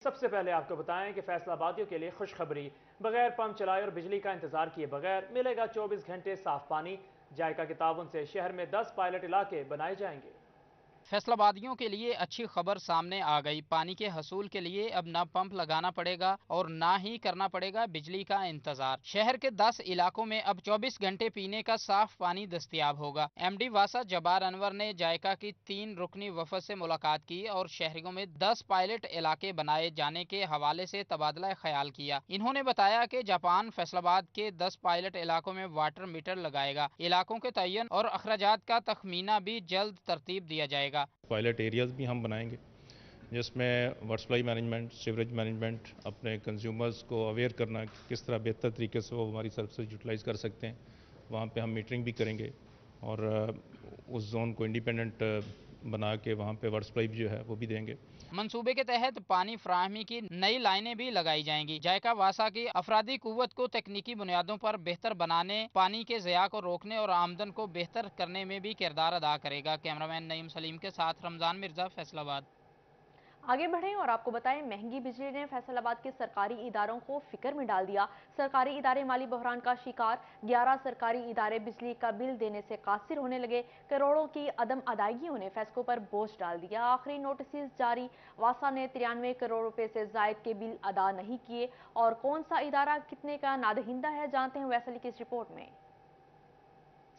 सबसे पहले आपको बताएं कि फैसलाबादियों के लिए खुशखबरी। बगैर पंप चलाए और बिजली का इंतजार किए बगैर मिलेगा 24 घंटे साफ पानी। जायका के ताउन से शहर में 10 पायलट इलाके बनाए जाएंगे। फैसलाबादियों के लिए अच्छी खबर सामने आ गई। पानी के हसूल के लिए अब न पंप लगाना पड़ेगा और ना ही करना पड़ेगा बिजली का इंतजार। शहर के 10 इलाकों में अब 24 घंटे पीने का साफ पानी दस्तयाब होगा। एमडी वासा जबार अनवर ने जायका की 3 रुकनी वफद से मुलाकात की और शहरों में 10 पायलट इलाके बनाए जाने के हवाले से तबादला ख्याल किया। इन्होंने बताया कि जापान फैसलाबाद के 10 पायलट इलाकों में वाटर मीटर लगाएगा। इलाकों के तयन और अखराजात का तखमीना भी जल्द तरतीब दिया जाएगा। पायलट एरियाज़ भी हम बनाएंगे जिसमें water supply management, sewerage management, अपने कंज्यूमर्स को अवेयर करना कि किस तरह बेहतर तरीके से वो हमारी सर्विसेज यूटिलाइज़ कर सकते हैं। वहाँ पे हम मीटरिंग भी करेंगे और उस जोन को इंडिपेंडेंट बना के वहाँ पे वाटर सप्लाई जो है वो भी देंगे। मंसूबे के तहत पानी फराहमी की नई लाइनें भी लगाई जाएंगी। जायका वासा की अफरादी कुव्वत को तकनीकी बुनियादों पर बेहतर बनाने, पानी के ज़या को रोकने और आमदन को बेहतर करने में भी किरदार अदा करेगा। कैमरामैन नईम सलीम के साथ रमजान मिर्जा, फैसलाबाद। आगे बढ़ें और आपको बताएं, महंगी बिजली ने फैसलाबाद के सरकारी इदारों को फिक्र में डाल दिया। सरकारी इदारे माली बहरान का शिकार। 11 सरकारी इदारे बिजली का बिल देने से कासिर होने लगे। करोड़ों की अदम अदायगियों ने फैसकों पर बोझ डाल दिया। आखिरी नोटिस जारी। वासा ने 93 करोड़ रुपए से जायद के बिल अदा नहीं किए। और कौन सा इदारा कितने का नादहिंदा है, जानते हैं वैसली की इस रिपोर्ट में।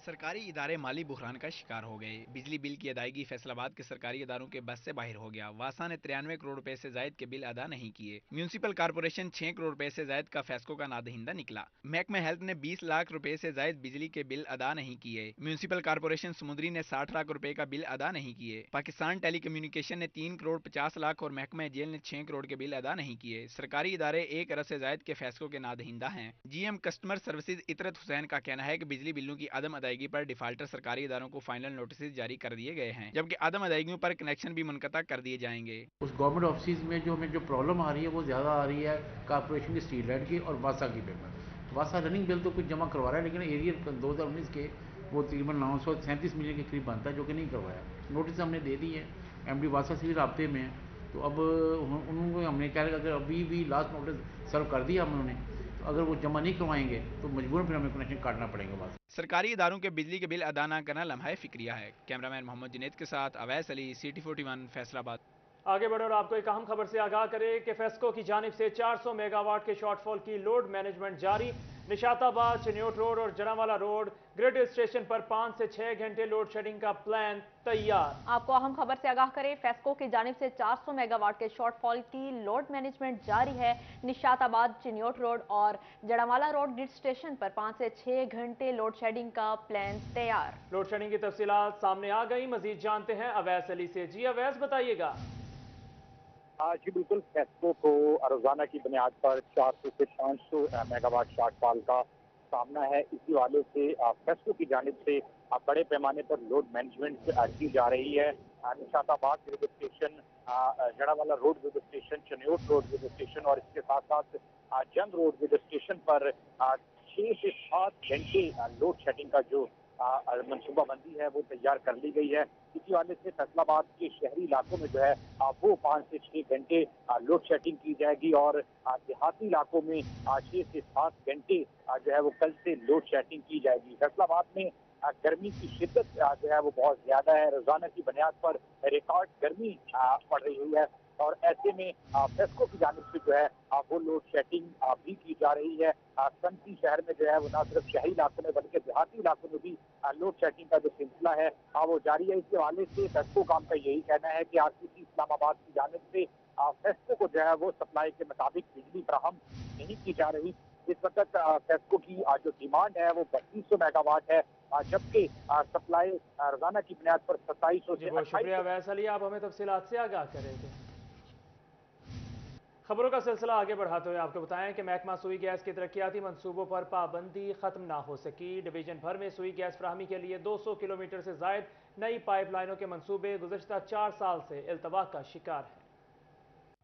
सरकारी इदारे माली बुहरान का शिकार हो गए। बिजली बिल की अदायगी फैसलाबाद के सरकारी इदारों के बस से बाहर हो गया। वासा ने 93 करोड़ रुपए से जायद के बिल अदा नहीं किए। म्यूनिसिपल कारपोरेशन 6 करोड़ रुपए से जायद का फैसकों का नादहिंदा निकला। महकमा हेल्थ ने 20 लाख रुपए से जायद बिजली के बिल अदा नहीं किए। म्यूनिसिपल कारपोरेशन समुद्री ने 60 लाख रुपए का बिल अदा नहीं किए। पाकिस्तान टेली कम्युनिकेशन ने 3 करोड़ 50 लाख और महकमा जेल ने 6 करोड़ के बिल अदा नहीं किए। सरकारी इदारे 1 अरब से जायद के फैसलों के नादहिंदा हैं। जीएम कस्टमर सर्विसेज इतरत हुसैन का कहना है कि बिजली बिलों की अदम अदायगी पर डिफाल्टर सरकारी इदारों को फाइनल नोटिस जारी कर दिए गए हैं, जबकि आदम अदायगियों पर कनेक्शन भी मुनक़ता कर दिए जाएंगे। उस गवर्नमेंट ऑफिस में जो प्रॉब्लम आ रही है वो ज़्यादा आ रही है कॉर्पोरेशन की, स्ट्रीट लाइट की और वासा की पेमेंट। वासा रनिंग बिल तो कुछ जमा करवा रहा है, लेकिन एरियर 2019 के वो तकरीबन 937 मिलियन के करीब बनता है, जो कि नहीं करवाया। नोटिस हमने दे दी है, एमडी वासा से भी राब्ते में है। तो अब उनको हमने क्या अगर अभी भी लास्ट नोटिस सर्व कर दिया हमने, तो अगर वो जमा नहीं करवाएंगे तो मजबूरन फिर हमें कनेक्शन काटना पड़ेगा। बस सरकारी इदारों के बिजली के बिल अदा न करना लम्हा फिक्रिया है। कैमरामैन मोहम्मद जुनैद के साथ अवैस अली, CT41, फैसलाबाद। आगे बढ़े और आपको एक अहम खबर से आगाह करें कि फेस्को की जानिब से 400 मेगावाट के शॉर्टफॉल की लोड मैनेजमेंट जारी। निशाताबाद, चन्योट रोड और जड़ावाला रोड ग्रिड स्टेशन पर 5 से 6 घंटे लोड शेडिंग का प्लान तैयार। आपको अहम खबर से आगाह करें, फेस्को की जानिब से 400 मेगावाट के शॉर्टफॉल की लोड मैनेजमेंट जारी है। निशाताबाद, चन्योट रोड और जड़ावाला रोड ग्रिड स्टेशन पर 5 से 6 घंटे लोड शेडिंग का प्लान तैयार। लोड शेडिंग की तफसीलात सामने आ गई, मजीद जानते हैं अवैस अली से। जी अवैस, बताइएगा। जी बिल्कुल, फेस्को को रोजाना की बुनियाद पर 400 से 500 मेगावाट शॉर्टफॉल का सामना है। इसी वाले से फेस्को की जानिब से बड़े पैमाने पर लोड मैनेजमेंट की जा रही है। Nishatabad grid station, Jaranwala road grid station, Chiniot road grid station और इसके साथ साथ जंग रोड ग्रिड स्टेशन पर 6 से 7 घंटे लोड शेडिंग का जो मनसूबाबंदी है वो तैयार कर ली गई है। इसी वाले से फैसलाबाद के शहरी इलाकों में जो है वो 5 से 6 घंटे लोड शेडिंग की जाएगी और देहाती इलाकों में 6 से 7 घंटे जो है वो कल से लोड शेडिंग की जाएगी। फैसलाबाद में गर्मी की शिद्दत जो है वो बहुत ज्यादा है। रोजाना की बुनियाद पर रिकॉर्ड गर्मी पड़ रही है और ऐसे में फेस्को की जानिब से जो है वो लोड शेडिंग भी की जा रही है। संती शहर में जो है वो न सिर्फ शहरी इलाकों में बल्कि देहाती इलाकों में भी लोड शेडिंग का जो सिलसिला है वो जारी है। इसके हवाले से फेस्को काम का यही कहना है कि RCC इस्लामाबाद की जानिब से फेस्को को जो है वो सप्लाई के मुताबिक बिजली फराहम नहीं की जा रही। इस वक्त फेस्को की जो डिमांड है वो 3200 मेगावाट है, जबकि सप्लाई रोजाना की बुनियाद पर 2700 से। बहुत शुक्रिया अवैस अली, आप हमें तफसीलात से आगाह करेंगे। खबरों का सिलसिला आगे बढ़ाते हुए आपको बताएं कि महकमा सुई गैस के तरक्याती मंसूबों पर पाबंदी खत्म ना हो सकी। डिवीजन भर में सुई गैस फराहमी के लिए 200 किलोमीटर से जायद नई पाइप लाइनों के मंसूबे गुज़श्ता 4 साल से इल्तवा का शिकार हैं।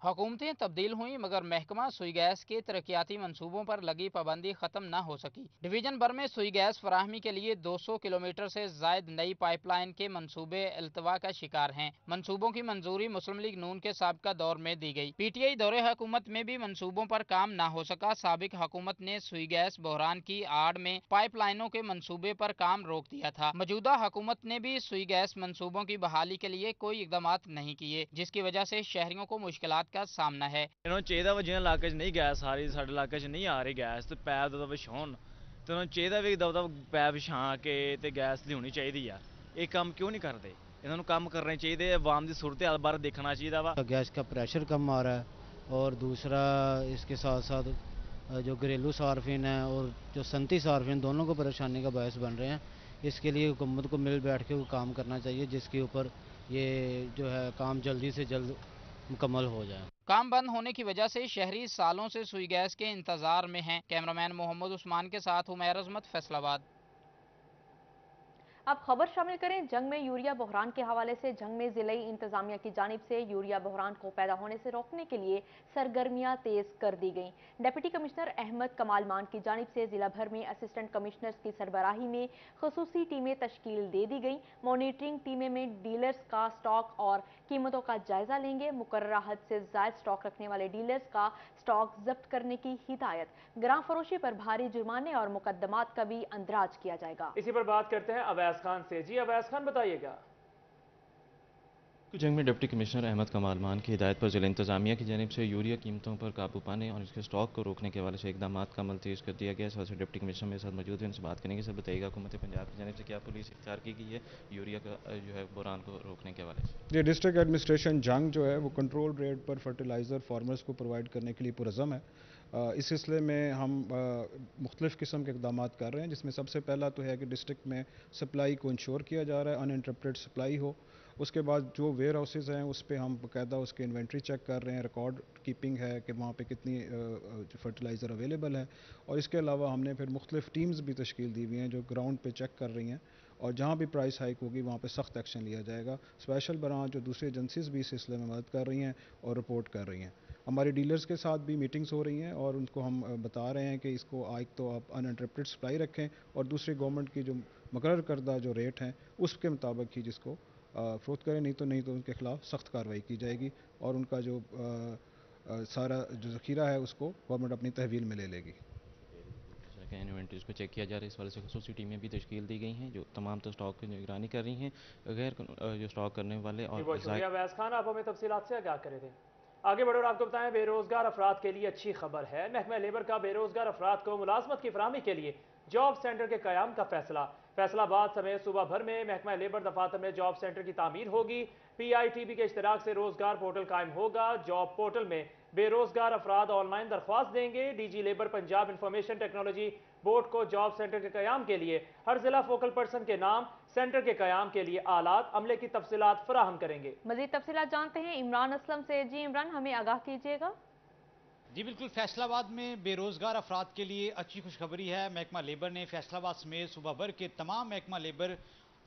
हुकूमतें तब्दील हुई मगर महकमा सुई गैस के तरक्याती मंसूबों पर लगी पाबंदी खत्म न हो सकी। डिवीजन भर में सुई गैस फराहमी के लिए 200 किलोमीटर से जायद नई पाइपलाइन के मंसूबे अल्तवा का शिकार हैं। मंसूबों की मंजूरी मुस्लिम लीग नून के साबिका दौर में दी गई। पीटीआई दौरे हुकूमत में भी मंसूबों पर काम न हो सका। साबिक हुकूमत ने सुई गैस बहरान की आड़ में पाइपलाइनों के मंसूबे पर काम रोक दिया था। मौजूदा हुकूमत ने भी सुई गैस मंसूबों की बहाली के लिए कोई इकदाम नहीं किए, जिसकी वजह से शहरियों को मुश्किलात का सामना है। ਇਹਨਾਂ ਨੂੰ ਚਾਹੀਦਾ ਵਾ ਜਿਹਨਾਂ ਇਲਾਕੇ 'ਚ ਨਹੀਂ ਗੈਸ ਆ ਰਹੀ, ਸਾਡੇ ਇਲਾਕੇ 'ਚ ਨਹੀਂ ਆ ਰਹੀ ਗੈਸ, ਤੇ ਪੈਪ ਦਾ ਵਿਛਾਉਣ, ਤੇ ਉਹਨਾਂ ਨੂੰ ਚਾਹੀਦਾ ਵੀ ਦਬਦਬਾ ਪੈਪ ਵਿਛਾ ਕੇ ਤੇ ਗੈਸ ਲਿਆਉਣੀ ਚਾਹੀਦੀ ਆ। ਇਹ ਕੰਮ ਕਿਉਂ ਨਹੀਂ ਕਰਦੇ? ਇਹਨਾਂ ਨੂੰ ਕੰਮ ਕਰਨੇ ਚਾਹੀਦੇ, ਆਵਾਮ ਦੀ सूरत हाल बारे देखना चाहिए वा। गैस का प्रेशर कम आ रहा है और दूसरा इसके साथ साथ जो घरेलू सार्फिन हैं और जो सनती सार्फिन दोनों को परेशानी का बायस बन रहे हैं। इसके लिए हुकूमत को मिल बैठ के काम करना चाहिए, जिसके ऊपर ये जो है काम जल्दी से जल्द मुकम्मल हो जाए। काम बंद होने की वजह से शहरी सालों से सुई गैस के इंतजार में हैं। कैमरामैन मोहम्मद उस्मान के साथ उमैर अजमत, फैसलाबाद। अब खबर शामिल करें जंग में यूरिया बहरान के हवाले से। जंग में जिले इंतजामिया की जानिब से यूरिया बहरान को पैदा होने से रोकने के लिए सरगर्मियां तेज कर दी गईं। डिप्टी कमिश्नर अहमद कमाल मान की जानिब से जिला भर में असिस्टेंट कमिश्नर्स की सरबराही में खसूसी टीमें तश्कील दे दी गईं। मॉनिटरिंग टीमें में डीलर्स का स्टॉक और कीमतों का जायजा लेंगे। मुकर्ररा हद से जायद स्टॉक रखने वाले डीलर्स का स्टॉक जब्त करने की हिदायत। ग्राम फरोशी पर भारी जुर्माने और मुकदमात का भी अंदराज किया जाएगा। इसी पर बात करते हैं अवैस खान से। जी अवैस खान, बताइएगा। जंग में डिप्टी कमिश्नर अहमद कमाल मान की हिदायत पर जिला इंतजामिया की जानिब से यूरिया कीमतों पर काबू पाने और इसके स्टॉक को रोकने के हवाले से इकदाम का अमल तेज कर दिया गया। साथ डिप्टी कमिश्नर मेरे साथ मौजूद हैं, उनसे बात करेंगे। सर बताइएगा, हुकूमत पंजाब की जानिब से क्या पुलिस इख्तियार की गई है यूरिया का जो है बहरान को रोकने के हवाले से? ये डिस्ट्रिक्ट एडमिनिस्ट्रेशन जंग जो है वो कंट्रोल रेट पर फर्टिलाइज़र फार्मर्स को प्रोवाइड करने के लिए पुरज़म है। इस सिलसिले में हम मुख्तलिफ़ किस्म के इक़दाम कर रहे हैं, जिसमें सबसे पहला तो है कि डिस्ट्रिक्ट में सप्लाई को इंश्योर किया जा रहा है, अनइंटरप्टेड सप्लाई हो। उसके बाद जो वेयर हाउसेज़ हैं उस पर हम बाकायदा उसके इन्वेंट्री चेक कर रहे हैं, रिकॉर्ड कीपिंग है कि वहाँ पे कितनी फर्टिलाइज़र अवेलेबल है। और इसके अलावा हमने फिर मुख्तलिफ़ टीम्स भी तश्कील दी हुई हैं जो ग्राउंड पे चेक कर रही हैं, और जहाँ भी प्राइस हाइक होगी वहाँ पे सख्त एक्शन लिया जाएगा। स्पेशल ब्रांच जो दूसरी एजेंसीज़ भी इस सिलसिले में मदद कर रही हैं और रिपोर्ट कर रही हैं। हमारे डीलर्स के साथ भी मीटिंग्स हो रही हैं और उनको हम बता रहे हैं कि इसको एक तो आप अनइंटरप्टेड सप्लाई रखें और दूसरी गवर्नमेंट की जो मुकर्रर करदा जो रेट हैं उसके मुताबिक ही जिसको फरोख्त करें, नहीं तो उनके खिलाफ सख्त कार्रवाई की जाएगी और उनका जो सारा जो ज़ख़ीरा है उसको गवर्नमेंट अपनी तहवील में ले लेगी। इन्वेंट्रीज को चेक किया जा रहा है, इस वाले से खसूसी टीमें भी तश्कील दी गई हैं जो तमाम तो स्टॉक की निगरानी कर रही हैं, गैर जो स्टॉक करने वाले। और बहुत शुक्रिया अवैस खान, आप हमें तफसीलात से आगाह करे थे। आगे बढ़ो और आपको बताएं बेरोजगार अफराद के लिए अच्छी खबर है। महकमा लेबर का बेरोजगार अफराद को मुलाजमत की फराहमी के लिए जॉब सेंटर के क़याम का फैसला। फैसलाबाद समेत सूबा भर में महकमा लेबर दफातर में जॉब सेंटर की तामीर होगी। PITB के इश्तराक से रोजगार पोर्टल कायम होगा। जॉब पोर्टल में बेरोजगार अफराद ऑनलाइन दरख्वास्त देंगे। DG labour Punjab information technology board को जॉब सेंटर के क़याम के लिए हर जिला फोकल पर्सन के नाम, सेंटर के क़याम के लिए आलात, अमले की तफसीलात फराहम करेंगे। मजीद तफसीलात जानते हैं इमरान असलम से। जी इमरान, हमें आगाह कीजिएगा। जी बिल्कुल, फैसलाबाद में बेरोजगार अफराद के लिए अच्छी खुशखबरी है। महकमा लेबर ने फैसलाबाद समेत सूबा भर के तमाम महकमा लेबर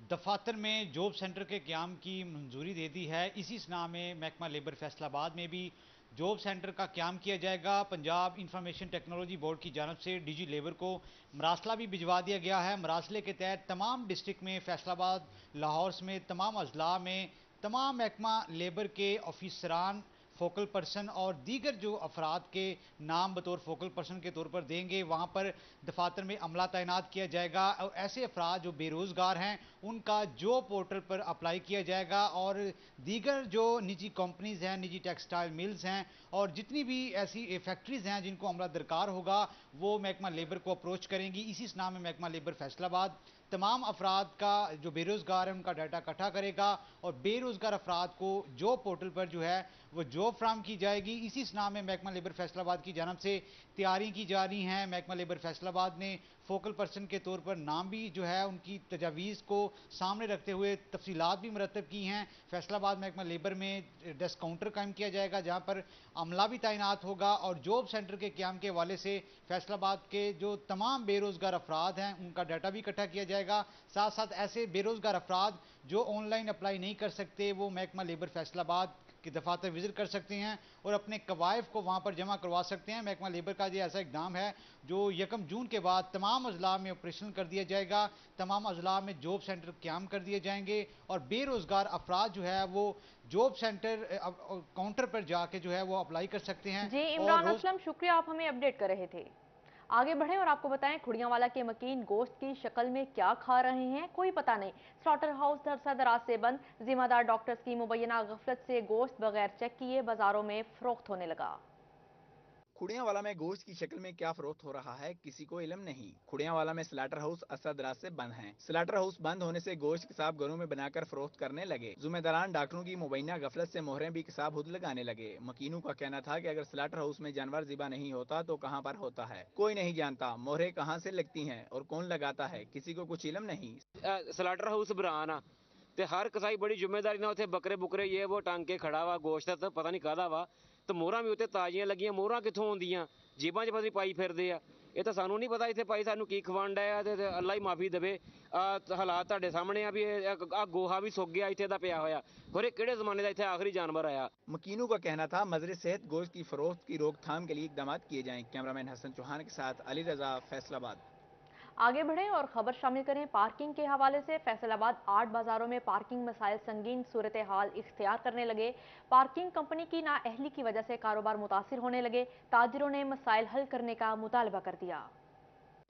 दफातर में जॉब सेंटर के क़याम की मंजूरी दे दी है। इसी सना में महकमा लेबर फैसलाबाद में भी जॉब सेंटर का क़याम किया जाएगा। पंजाब इंफॉर्मेशन टेक्नोलॉजी बोर्ड की जानब से DG लेबर को मरासला भी भिजवा दिया गया है। मरासले के तहत तमाम डिस्ट्रिक्ट में फैसलाबाद, लाहौर समेत तमाम अजला में तमाम महकमा लेबर के ऑफिसरान, फोकल पर्सन और दीगर जो अफराद के नाम बतौर फोकल पर्सन के तौर पर देंगे। वहाँ पर दफातर में अमला तैनात किया जाएगा और ऐसे अफराद जो बेरोज़गार हैं उनका जो पोर्टल पर अप्लाई किया जाएगा। और दीगर जो निजी कंपनीज़ हैं, निजी टेक्सटाइल मिल्स हैं और जितनी भी ऐसी फैक्ट्रीज़ हैं जिनको अमला दरकार होगा वो महकमा लेबर को अप्रोच करेंगी। इसी सना में महकमा लेबर फैसलाबाद तमाम अफराद का जो बेरोज़गार है उनका डाटा इकट्ठा करेगा और बेरोज़गार अफराद को जॉब पोर्टल पर जो है वो जॉब फ्राहम की जाएगी। इसी सना में महकमा लेबर फैसलाबाद की जानब से तैयारी की जा रही हैं। महकमा लेबर फैसलाबाद ने फोकल पर्सन के तौर पर नाम भी जो है उनकी तजावीज़ को सामने रखते हुए तफसीलात भी मुरतब की हैं। फैसलाबाद महकमा लेबर में डेस्क काउंटर कायम किया जाएगा जहाँ पर अमला भी तैनात होगा और जॉब सेंटर के क़याम के हवाले से फैसलाबाद के जो तमाम बेरोज़गार अफराद हैं उनका डाटा भी इकट्ठा किया जाएगा। साथ साथ ऐसे बेरोज़गार अफराद जो ऑनलाइन अप्लाई नहीं कर सकते वो महकमा लेबर फैसलाबाद के दफातर विजिट कर सकते हैं और अपने कवायफ को वहाँ पर जमा करवा सकते हैं। महकमा लेबर का ये ऐसा इकदाम है जो 1 जून के बाद तमाम अजला में ऑपरेशनल कर दिया जाएगा, तमाम अजला में जॉब सेंटर क्याम कर दिए जाएंगे और बेरोजगार अफराद जो है वो जॉब सेंटर काउंटर पर जाके जो है वो अप्लाई कर सकते हैं। जी इमरान असलम, शुक्रिया, आप हमें अपडेट कर रहे थे। आगे बढ़ें और आपको बताएं खुड़ियांवाला के मकीन गोश्त की शक्ल में क्या खा रहे हैं कोई पता नहीं। स्लॉटर हाउस दरसा दराज से बंद, जिम्मेदार डॉक्टर्स की मुबैना गफलत से गोश्त बगैर चेक किए बाजारों में फरोख्त होने लगा। खुड़ियांवाला में गोश्त की शक्ल में क्या फरोख्त हो रहा है किसी को इल्म नहीं। खुड़ियांवाला में स्लॉटर हाउस असदराज से बंद हैं। स्लॉटर हाउस बंद होने से गोश्त किसाब घरों में बनाकर फरोख्त करने लगे। जुम्मेदारान डॉक्टरों की मुबैना गफलत से मोहरें भी किसाब खुद लगाने लगे। मकीनों का कहना था कि अगर स्लॉटर हाउस में जानवर ज़िबा नहीं होता तो कहाँ पर होता है, कोई नहीं जानता। मोहरें कहाँ से लगती हैं और कौन लगाता है, किसी को कुछ इल्म नहीं। स्लॉटर हाउस बराना ते हर कसाई बड़ी जिम्मेदारी ना उथे बकरे बुकरे ये वो टांग के खड़ा वा, गोश्त तो पता नहीं काहदा वा, तो मोहरां भी उत्ते ताजियां लगियां। मोहरां कित्थों आउंदियां, जेबां च पता नहीं पाई फिरदे आ। ਇਹ ਤਾਂ ਸਾਨੂੰ ਨਹੀਂ ਪਤਾ ਇੱਥੇ ਭਾਈ ਸਾਨੂੰ ਕੀ ਖਵਾਉਣ ਡਿਆ ਤੇ ਅੱਲਾ ਹੀ ਮਾਫੀ ਦੇਵੇ। ਹਾਲਾਤ ਤੁਹਾਡੇ ਸਾਹਮਣੇ ਆ ਵੀ ਆ ਗੋਹਾ ਵੀ ਸੁੱਕ ਗਿਆ ਇੱਥੇ ਦਾ ਪਿਆ ਹੋਇਆ। ਹੋਰ ਇਹ ਕਿਹੜੇ ਜ਼ਮਾਨੇ ਦਾ ਇੱਥੇ ਆਖਰੀ ਜਾਨਵਰ ਆਇਆ। मकीनों का कहना था मजरे सेहत गोश्त की फरोख्त की रोकथाम के लिए इकदाम किए जाएं। कैमरामैन हसन चौहान के साथ अली रजा, फैसलाबाद। आगे बढ़ें और खबर शामिल करें पार्किंग के हवाले से। फैसलाबाद 8 बाजारों में पार्किंग मसाइल संगीन सूरत हाल इख्तियार करने लगे। पार्किंग कंपनी की नाअहली की वजह से कारोबार मुतासिर होने लगे। ताजिरों ने मसाइल हल करने का मुतालबा कर दिया।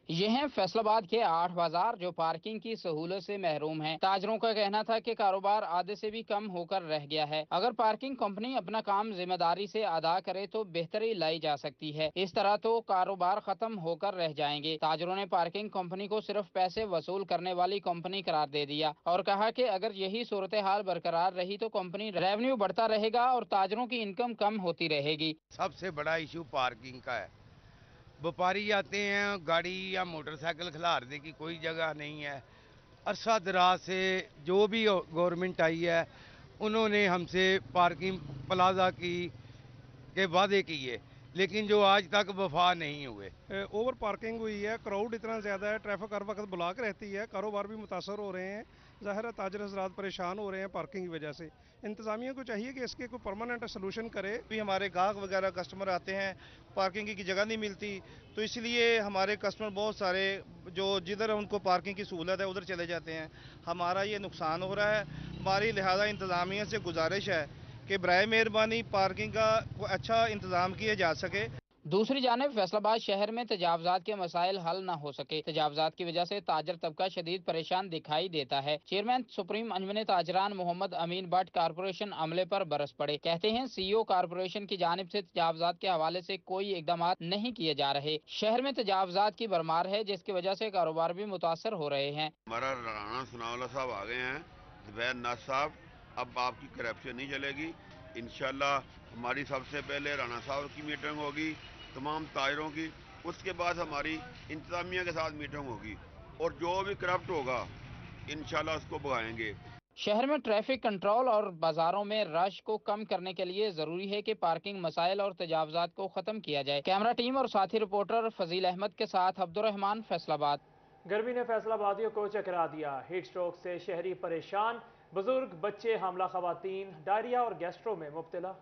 ये हैं फैसलाबाद के 8 बाजार जो पार्किंग की सहूलत से महरूम हैं। ताजरों का कहना था कि कारोबार आधे से भी कम होकर रह गया है। अगर पार्किंग कंपनी अपना काम जिम्मेदारी से अदा करे तो बेहतरी लाई जा सकती है, इस तरह तो कारोबार खत्म होकर रह जाएंगे। ताजरों ने पार्किंग कंपनी को सिर्फ पैसे वसूल करने वाली कंपनी करार दे दिया और कहा कि अगर यही सूरत हाल बरकरार रही तो कंपनी रेवेन्यू बढ़ता रहेगा और ताजरों की इनकम कम होती रहेगी। सबसे बड़ा इशू पार्किंग का है। व्यापारी आते हैं, गाड़ी या मोटरसाइकिल खिलारने की कोई जगह नहीं है। अरसा दराज से जो भी गवर्नमेंट आई है उन्होंने हमसे पार्किंग प्लाजा के वादे किए, लेकिन जो आज तक वफा नहीं हुए। ओवर पार्किंग हुई है, क्राउड इतना ज़्यादा है, ट्रैफिक हर वक्त ब्लॉक रहती है, कारोबार भी मुतासर हो रहे हैं। ज़ाहिर है ताजर हज़रात परेशान हो रहे हैं पार्किंग की वजह से। इंतज़ामिया को चाहिए कि इसके कोई परमानेंट सोल्यूशन करे। भी हमारे गाहक वगैरह कस्टमर आते हैं, पार्किंग की जगह नहीं मिलती, तो इसलिए हमारे कस्टमर बहुत सारे जो जिधर उनको पार्किंग की सहूलत है उधर चले जाते हैं। हमारा ये नुकसान हो रहा है। हमारी लिहाजा इंतज़ामिया से गुजारिश है कि बराए मेहरबानी पार्किंग का अच्छा इंतज़ाम किया जा सके। दूसरी जानिब फैसलाबाद शहर में तजावजात के मसाइल हल न हो सके। तजावजात की वजह से ताजर तबका शदीद परेशान दिखाई देता है। चेयरमैन सुप्रीम अंजुमन ताजरान मोहम्मद अमीन भट्ट कारपोरेशन अमले पर बरस पड़े। कहते हैं सीईओ कारपोरेशन की जानिब से तजावजात के हवाले से कोई इकदाम नहीं किए जा रहे। शहर में तजावजात की भरमार है जिसकी वजह से कारोबार भी मुतासर हो रहे हैं। हमारा राणा सनाउल्लाह साहब आ गए हैं, जुबैर नाज साहब, अब आपकी करप्शन नहीं चलेगी। इंशाल्लाह हमारी सबसे पहले राणा साहब की मीटिंग होगी, तमाम ताजरों की, उसके बाद हमारी इंतजामिया के साथ मीटिंग होगी और जो भी करप्ट होगा इंशाल्लाह उसको भगाएंगे। शहर में ट्रैफिक कंट्रोल और बाजारों में रश को कम करने के लिए जरूरी है कि पार्किंग मसाइल और तजावजात को खत्म किया जाए। कैमरा टीम और साथी रिपोर्टर फजील अहमद के साथ अब्दुर्रहमान, फैसलाबाद। गर्मी ने फैसलाबादियों को चकरा दिया। हीट स्ट्रोक से शहरी परेशान, बुजुर्ग, बच्चे, हामला खवातीन डायरिया और गैस्ट्रो में मुब्तला।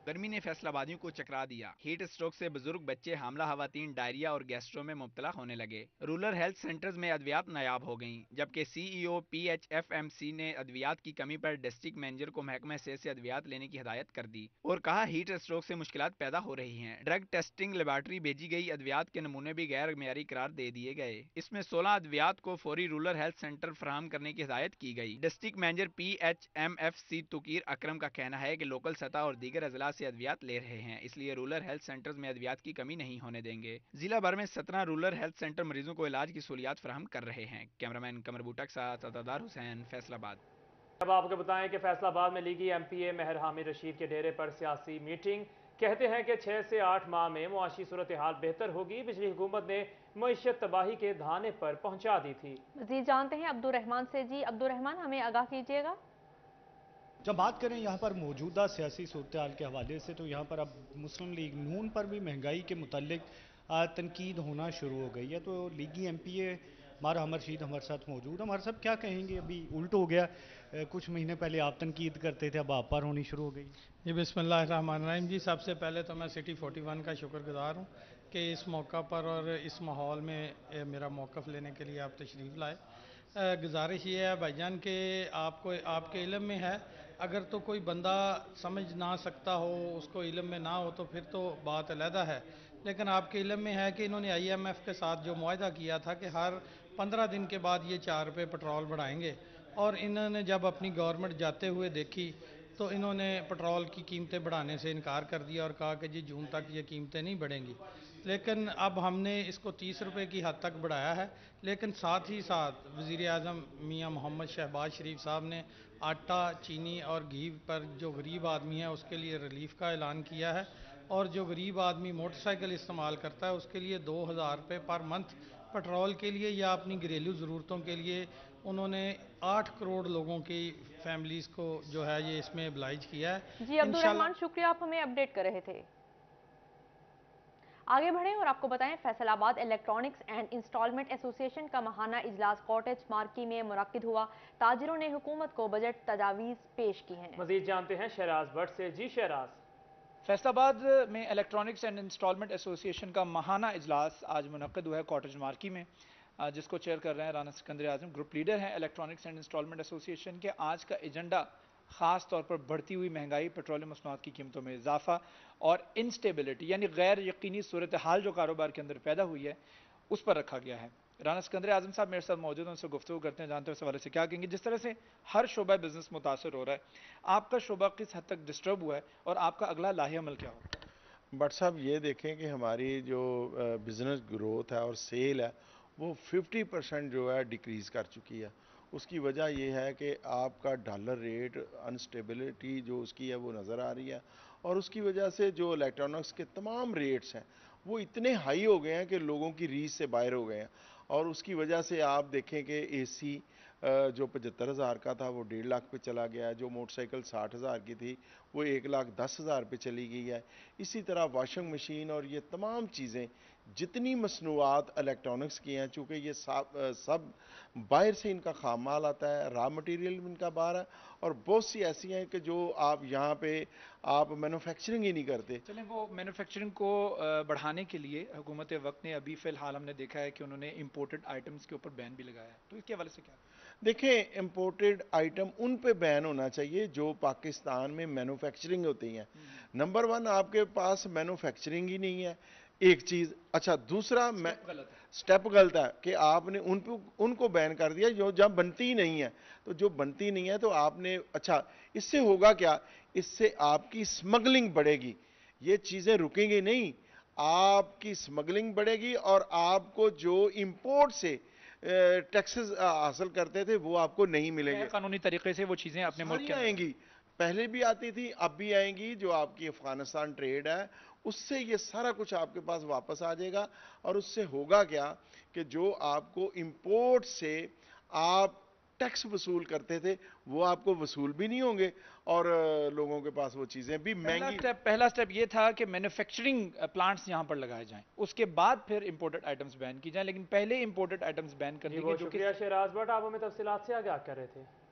गर्मी ने फैसलाबादियों को चकरा दिया। हीट स्ट्रोक से बुजुर्ग, बच्चे, हामला खवातीन डायरिया और गैस्ट्रो में मुब्तला होने लगे। रूरल हेल्थ सेंटर्स में अद्वियात नायाब हो गईं, जबकि सीईओ PHFMC ने अद्वियात की कमी पर डिस्ट्रिक्ट मैनेजर को महकमा सेहत से अद्वियात लेने की हिदायत कर दी और कहा हीट स्ट्रोक से मुश्किलात पैदा हो रही हैं। ड्रग टेस्टिंग लेबॉर्ट्री भेजी गई अद्वियात के नमूने भी गैर मेयारी करार दे दिए गए। इसमें 16 अद्वियात को फौरी रूरल हेल्थ सेंटर फराहम करने की हिदायत की गई। डिस्ट्रिक्ट मैनेजर PHMFC तुकीर अकरम का कहना है कि लोकल सतह और दीगर अजला से अद्वियात ले रहे हैं, इसलिए रूरल हेल्थ सेंटर्स में अद्वियात की कमी नहीं होने देंगे। जिला भर में 17 रूरल हेल्थ सेंटर मरीजों को इलाज की सहूलियात फराहम कर रहे हैं। कैमरामैन कमर बूटा के साथ अतादार हुसैन, फैसलाबाद। अब आपको बताएं कि फैसलाबाद में लीगी MPA महर हामिद रशीद के डेरे पर सियासी मीटिंग। कहते हैं कि 6 से 8 माह में मुआशी सूरत हाल बेहतर होगी। पिछली हुकूमत ने मईशत तबाही के धाने पर पहुंचा दी थी। मज़ीद जानते हैं अब्दुर्रहमान से। जी अब्दुर्रहमान, हमें आगाह कीजिएगा। जब बात करें यहाँ पर मौजूदा सियासी सूरत हाल के हवाले से, तो यहाँ पर अब मुस्लिम लीग नून पर भी महंगाई के मुतालिक तनकीद होना शुरू हो गई है। तो लीगी MPA हमारा अमर रशीद हमारे साथ मौजूद है। हमारे साहब क्या कहेंगे, अभी उल्ट हो गया, कुछ महीने पहले आप तनकीद करते थे, अब आप पर होनी शुरू हो गई। जी बिस्मिल्लाहिर्रहमानिर्रहीम जी, सबसे पहले तो मैं सिटी 41 का शुक्रगुजार हूँ कि इस मौका पर और इस माहौल में मेरा मौक़िफ़ लेने के लिए आप तशरीफ़ लाए। गुजारिश ये है भाईजान कि आपको आपके इल्म में है, अगर तो कोई बंदा समझ ना सकता हो, उसको इल्म में ना हो तो फिर तो बात अलहदा है, लेकिन आपके इल्म में है कि इन्होंने IMF के साथ जो मुआहदा किया था कि हर 15 दिन के बाद ये 4 रुपये पेट्रोल बढ़ाएंगे, और इन्होंने जब अपनी गवर्नमेंट जाते हुए देखी तो इन्होंने पेट्रोल की कीमतें बढ़ाने से इनकार कर दिया और कहा कि जी जून तक ये कीमतें नहीं बढ़ेंगी। लेकिन अब हमने इसको 30 रुपये की हद तक बढ़ाया है, लेकिन साथ ही साथ वज़ीर आज़म मियाँ मोहम्मद शहबाज शरीफ साहब ने आटा, चीनी और घी पर जो गरीब आदमी है उसके लिए रिलीफ का ऐलान किया है, और जो गरीब आदमी मोटरसाइकिल इस्तेमाल करता है उसके लिए 2000 रुपये पर मंथ पेट्रोल के लिए या अपनी घरेलू ज़रूरतों के लिए उन्होंने 8 करोड़ लोगों की फैमिलीज़ को जो है ये इसमें oblige किया है। जी अब्दुल रहमान, शुक्रिया, आप हमें अपडेट कर रहे थे। आगे बढ़ें और आपको बताएं, Faisalabad electronics and instalment association का माहाना इजलास कॉटेज मार्की में मुनक्किद हुआ। ताजिरों ने हुकूमत को बजट तजावीज़ पेश की हैं। मजीद जानते हैं शहराज भट्ट से। जी शहराज। फैसलाबाद में इलेक्ट्रॉनिक्स एंड इंस्टॉलमेंट एसोसिएशन का माहाना इजलास आज मुनक्किद हुआ है कॉटेज मार्की में, जिसको चेयर कर रहे हैं राना सिकंदर आजम, ग्रुप लीडर हैं इलेक्ट्रॉनिक्स एंड इंस्टॉलमेंट एसोसिएशन के। आज का एजेंडा ख़ास तौर पर बढ़ती हुई महंगाई, पेट्रोलियम मसनूआत की कीमतों में इजाफा और इंस्टेबिलिटी यानी गैर यकीनी सूरत हाल जो कारोबार के अंदर पैदा हुई है उस पर रखा गया है। राना सिकंदर आजम साहब मेरे साथ मौजूद हैं, उनसे गुफ्तगू करते हैं, जानते हैं इस हवाले से क्या कहेंगे। जिस तरह से हर शोबा बिजनेस मुतासर हो रहा है, आपका शोबा किस हद तक डिस्टर्ब हुआ है और आपका अगला लाहे अमल क्या होगा? बट साहब ये देखें कि हमारी जो बिज़नेस ग्रोथ है और सेल है वो 50% जो है डिक्रीज़ कर चुकी है। उसकी वजह यह है कि आपका डॉलर रेट अनस्टेबिलिटी जो उसकी है वो नज़र आ रही है, और उसकी वजह से जो इलेक्ट्रॉनिक्स के तमाम रेट्स हैं वो इतने हाई हो गए हैं कि लोगों की रीच से बाहर हो गए हैं। और उसकी वजह से आप देखें कि AC जो 75,000 का था वो 1.5 लाख पे चला गया है, जो मोटरसाइकिल 60,000 की थी वो 1,10,000 पे चली गई है। इसी तरह वॉशिंग मशीन और ये तमाम चीज़ें जितनी मसनूआत इलेक्ट्रॉनिक्स की हैं, चूँकि ये सब बाहर से इनका खाम माल आता है, रॉ मटेरियल इनका बाहर है, और बहुत सी ऐसी हैं कि जो आप यहाँ पे आप मैन्युफैक्चरिंग ही नहीं करते। चलें, वो मैन्युफैक्चरिंग को बढ़ाने के लिए हुकूमत वक्त ने अभी फ़िलहाल हमने देखा है कि उन्होंने इम्पोर्टेड आइटम्स के ऊपर बैन भी लगाया है, तो इसके हवाले से क्या? देखें, इम्पोर्टेड आइटम उन पे बैन होना चाहिए जो पाकिस्तान में मैन्युफैक्चरिंग होती हैं। नंबर 1 आपके पास मैन्युफैक्चरिंग ही नहीं है, एक चीज़। अच्छा, दूसरा स्टेप गलत है कि आपने उनको बैन कर दिया जो जब बनती ही नहीं है। तो जो बनती नहीं है तो आपने, अच्छा इससे होगा क्या? इससे आपकी स्मगलिंग बढ़ेगी, ये चीज़ें रुकेंगी नहीं, आपकी स्मगलिंग बढ़ेगी और आपको जो इंपोर्ट से टैक्सेस हासिल करते थे वो आपको नहीं मिलेंगे। कानूनी तरीके से वो चीज़ें अपने मुल्क में आएंगी, पहले भी आती थी, अब भी आएंगी। जो आपकी अफगानिस्तान ट्रेड है उससे ये सारा कुछ आपके पास वापस आ जाएगा, और उससे होगा क्या कि जो आपको इंपोर्ट से आप टैक्स वसूल करते थे वो आपको वसूल भी नहीं होंगे, और लोगों के पास वो चीज़ें भी महंगी। पहला स्टेप ये था कि मैन्युफैक्चरिंग प्लांट्स यहाँ पर लगाए जाएं, उसके बाद फिर इंपोर्टेड आइटम्स बैन की जाएं, लेकिन पहले इंपोर्टेड आइटम्स बैन करने की। शुक्रिया शहराज भट्ट, आप हमें तफसीलात से आगाह कर रहे थे।